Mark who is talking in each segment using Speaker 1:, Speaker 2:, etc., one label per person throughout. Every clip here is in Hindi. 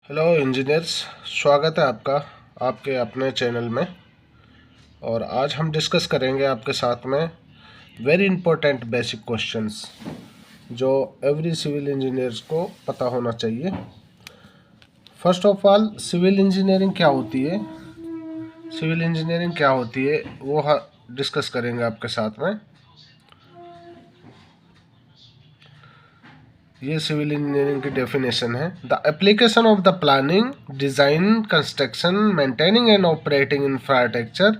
Speaker 1: हेलो इंजीनियर्स, स्वागत है आपका आपके अपने चैनल में। और आज हम डिस्कस करेंगे आपके साथ में वेरी इंपॉर्टेंट बेसिक क्वेश्चंस जो एवरी सिविल इंजीनियर्स को पता होना चाहिए। First of all, civil engineering क्या होती है, सिविल इंजीनियरिंग क्या होती है वो डिस्कस करेंगे आपके साथ में। ये सिविल इंजीनियरिंग की डेफिनेशन है। The application of the planning, design, construction, maintaining and operating infrastructure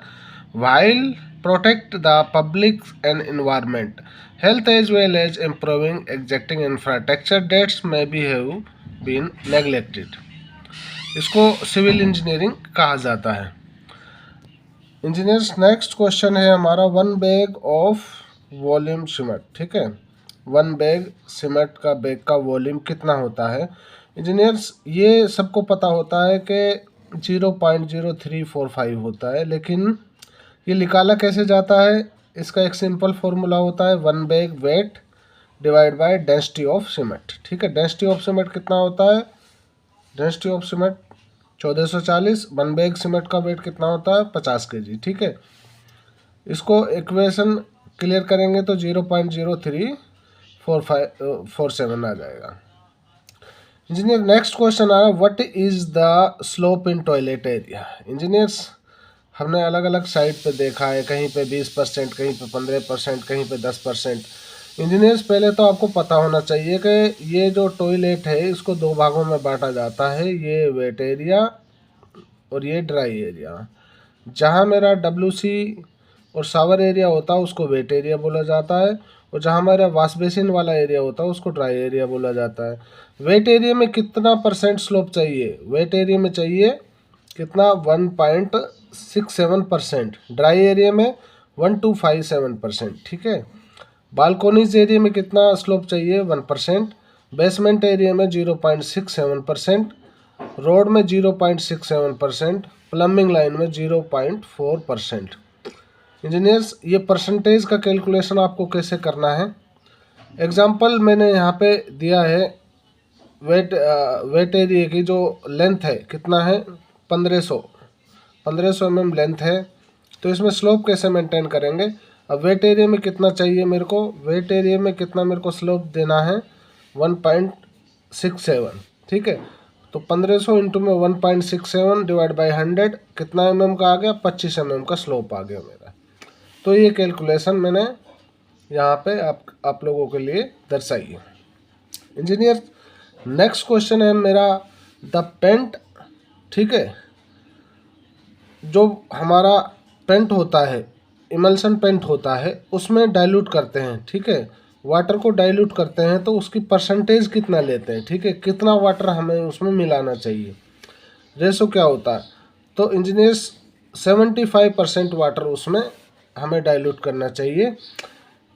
Speaker 1: while protect the public and environment, health as well as improving existing infrastructure that may be have been neglected। इसको सिविल इंजीनियरिंग कहा जाता है। इंजीनियर्स, नेक्स्ट क्वेश्चन है हमारा one bag of volume cement. ठीक है, वन बैग सीमेंट का बैग का वॉल्यूम कितना होता है। इंजीनियर्स, ये सबको पता होता है कि 0.0345 होता है, लेकिन ये निकाला कैसे जाता है, इसका एक सिंपल फॉर्मूला होता है one bag weight divide by density of cement. ठीक है, डेंसिटी ऑफ सीमेंट कितना होता है, density of cement 1440, one bag cement का वेट कितना होता है 50 kg। ठीक है, इसको इक्वेशन क्लियर करेंगे तो 0.0347 आ जाएगा। इंजीनियर, नेक्स्ट क्वेश्चन आ रहा है what is the slope in toilet area. Engineers, हमने अलग अलग साइट पे देखा है, कहीं पे 20%, कहीं पे 15%, कहीं पे 10%। इंजीनियर्स, पहले तो आपको पता होना चाहिए कि ये जो टॉयलेट है इसको दो भागों में बांटा जाता है, ये वेट एरिया और ये ड्राई एरिया। जहाँ मेरा WC और शावर एरिया होता है उसको वेट एरिया बोला जाता है, और जहाँ हमारा वॉश बेसिन वाला एरिया होता है उसको ड्राई एरिया बोला जाता है। वेट एरिया में कितना % स्लोप चाहिए, वेट एरिया में चाहिए कितना 1.67%, ड्राई एरिया में 1257%। ठीक है, बालकोनीज एरिया में कितना स्लोप चाहिए 1%, बेसमेंट एरिया में 0.67%, रोड में 0.67%, प्लम्बिंग लाइन में 0.4%। इंजीनियर्स, ये परसेंटेज का कैलकुलेशन आपको कैसे करना है। एग्जाम्पल मैंने यहाँ पे दिया है, वेट एरिया की जो लेंथ है कितना है 1500 mm लेंथ है, तो इसमें स्लोप कैसे मेंटेन करेंगे। अब वेट एरिया में कितना चाहिए मेरे को, वेट एरिया में कितना मेरे को स्लोप देना है 1.67। ठीक है, तो 1500 इंटू में 1.67 डिवाइड बाई 100 कितना mm का आ गया, 25 mm का स्लोप आ गया मेरा। तो ये कैलकुलेशन मैंने यहाँ पे आप लोगों के लिए दर्शाई है। इंजीनियर, नेक्स्ट क्वेश्चन है मेरा द पेंट। ठीक है, जो हमारा पेंट होता है, इमल्शन पेंट होता है, उसमें डाइल्यूट करते हैं। ठीक है, वाटर को डाइल्यूट करते हैं तो उसकी परसेंटेज कितना लेते हैं। ठीक है, कितना वाटर हमें उसमें मिलाना चाहिए, रेशो क्या होता है। तो इंजीनियर्स, 75% वाटर उसमें हमें डाइल्यूट करना चाहिए।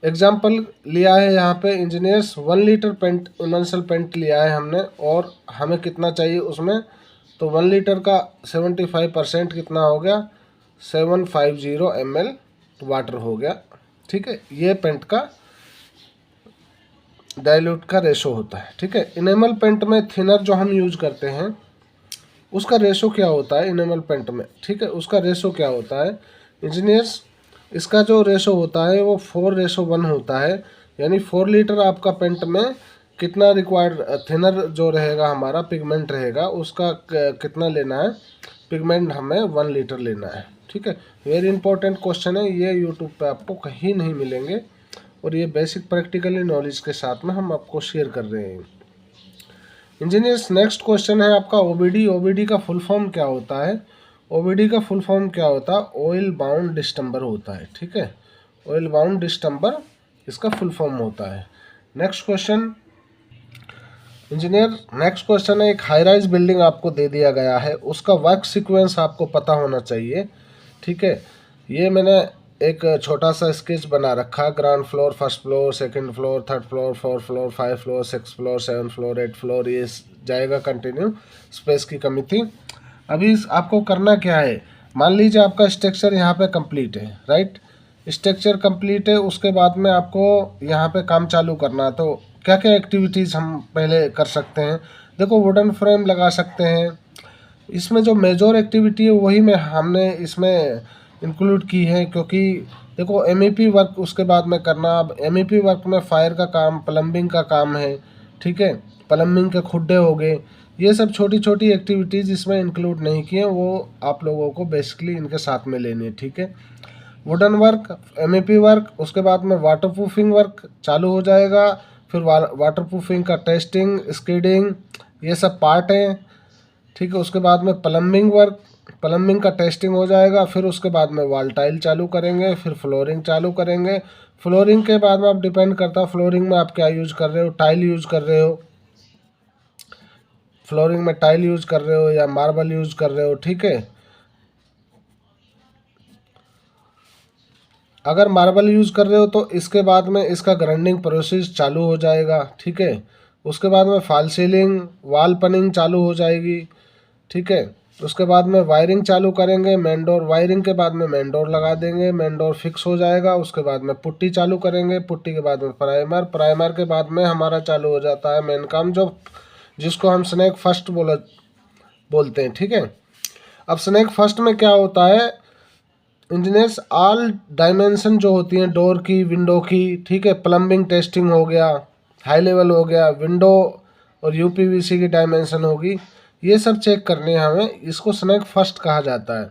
Speaker 1: एग्जाम्पल लिया है यहाँ पे engineers, 1 litre paint emulsion paint लिया है हमने, और हमें कितना चाहिए उसमें, तो 1 लीटर का 75% कितना हो गया 750 ml वाटर हो गया। ठीक है, ये पेंट का डाइल्यूट का रेशो होता है। ठीक है, इनेमल पेंट में थिनर जो हम यूज करते हैं उसका रेशो क्या होता है इनेमल पेंट में। ठीक है, उसका रेशो क्या होता है इंजीनियर्स, इसका जो रेशो होता है वो 4:1 होता है। यानी 4 लीटर आपका पेंट में कितना रिक्वायर्ड थिनर जो रहेगा हमारा पिगमेंट रहेगा उसका कितना लेना है, पिगमेंट हमें 1 लीटर लेना है। ठीक है, वेरी इंपॉर्टेंट क्वेश्चन है, ये यूट्यूब पे आपको कहीं नहीं मिलेंगे, और ये बेसिक प्रैक्टिकली नॉलेज के साथ में हम आपको शेयर कर रहे हैं। इंजीनियर्स, नेक्स्ट क्वेश्चन है आपका OBD। OBD का फुल फॉर्म क्या होता है, OBD का फुल फॉर्म क्या होता है, ऑयल बाउंड डिस्टम्बर होता है। ठीक है, ऑयल बाउंड डिस्टम्बर इसका फुल फॉर्म होता है। Next question engineer, next question है एक हाई राइज बिल्डिंग आपको दे दिया गया है, उसका वर्क सीक्वेंस आपको पता होना चाहिए। ठीक है, ये मैंने एक छोटा सा स्केच बना रखा, ground floor, first floor, second floor, third floor, fourth floor, 5 floor, 6 floor, 7 floor, 8 floor, ये जाएगा कंटिन्यू, स्पेस की कमी थी। अभी आपको करना क्या है, मान लीजिए आपका स्ट्रक्चर यहाँ पे कंप्लीट है, राइट, स्ट्रक्चर कंप्लीट है, उसके बाद में आपको यहाँ पे काम चालू करना है। तो क्या क्या एक्टिविटीज़ हम पहले कर सकते हैं, देखो वुडन फ्रेम लगा सकते हैं। इसमें जो मेजर एक्टिविटी है वही हमने इसमें इंक्लूड की है, क्योंकि देखो एमईपी वर्क उसके बाद में करना। अब एमईपी वर्क में फायर का काम, प्लम्बिंग का काम है, ठीक है, प्लम्बिंग के खुड्डे हो गए, ये सब छोटी छोटी एक्टिविटीज़ इसमें इंक्लूड नहीं की हैं, वो आप लोगों को बेसिकली इनके साथ में लेनी है, ठीक है। वुडन वर्क, एमईपी वर्क, उसके बाद में वाटरप्रूफिंग वर्क चालू हो जाएगा। फिर वाटरप्रूफिंग का टेस्टिंग, स्कीडिंग, ये सब पार्ट हैं, ठीक है। उसके बाद में प्लम्बिंग वर्क, प्लम्बिंग का टेस्टिंग हो जाएगा। फिर उसके बाद में वॉल टाइल चालू करेंगे, फिर फ्लोरिंग चालू करेंगे। फ्लोरिंग के बाद में आप डिपेंड करता है फ्लोरिंग में आप क्या यूज़ कर रहे हो, टाइल यूज़ कर रहे हो, फ्लोरिंग में टाइल यूज़ कर रहे हो या मार्बल यूज़ कर रहे हो, ठीक है। अगर मार्बल यूज़ कर रहे हो तो इसके बाद में इसका ग्राइंडिंग प्रोसेस चालू हो जाएगा, ठीक है। उसके बाद में फॉल सीलिंग, वॉल पनिंग चालू हो जाएगी, ठीक है। उसके बाद में वायरिंग चालू करेंगे, मेन डोर, वायरिंग के बाद में मेन डोर लगा देंगे, मेन डोर फिक्स हो जाएगा। उसके बाद में पुट्टी चालू करेंगे, पुट्टी के बाद में प्राइमर, प्राइमर के बाद में हमारा चालू हो जाता है मेन काम, जो जिसको हम स्नैक फर्स्ट बोलते हैं, ठीक है। अब स्नैक फर्स्ट में क्या होता है, इंजीनियर्स ऑल डायमेंशन जो होती हैं डोर की, विंडो की, ठीक है, प्लम्बिंग टेस्टिंग हो गया, हाई लेवल हो गया, विंडो और यूपीवीसी की डायमेंशन होगी, ये सब चेक करने हैं हमें, इसको स्नैक फर्स्ट कहा जाता है।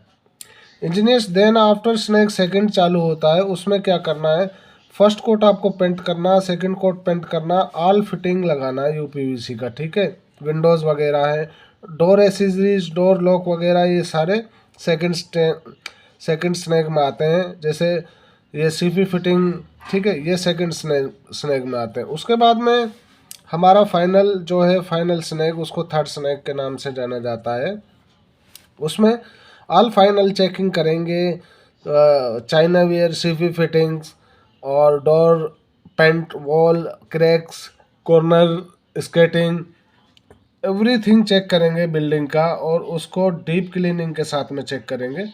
Speaker 1: Engineers then after snag second चालू होता है, उसमें क्या करना है, फर्स्ट कोट आपको पेंट करना, सेकंड कोट पेंट करना, ऑल फिटिंग लगाना है यूपीवीसी का, ठीक है। विंडोज़ वगैरह है, डोर एसेसरीज, डोर लॉक वगैरह, ये सारे सेकंड सेकंड स्नैक में आते हैं। जैसे ये सीपी फिटिंग, ठीक है, ये सेकंड स्नैक में आते हैं। उसके बाद में हमारा फाइनल जो है, फाइनल स्नैक, उसको थर्ड स्नैक के नाम से जाना जाता है। उसमें ऑल फाइनल चेकिंग करेंगे, चाइना वियर, सीपी फिटिंग्स और door, paint, wall cracks, corner skirting, everything check करेंगे बिल्डिंग का, और उसको डीप क्लीनिंग के साथ में चेक करेंगे।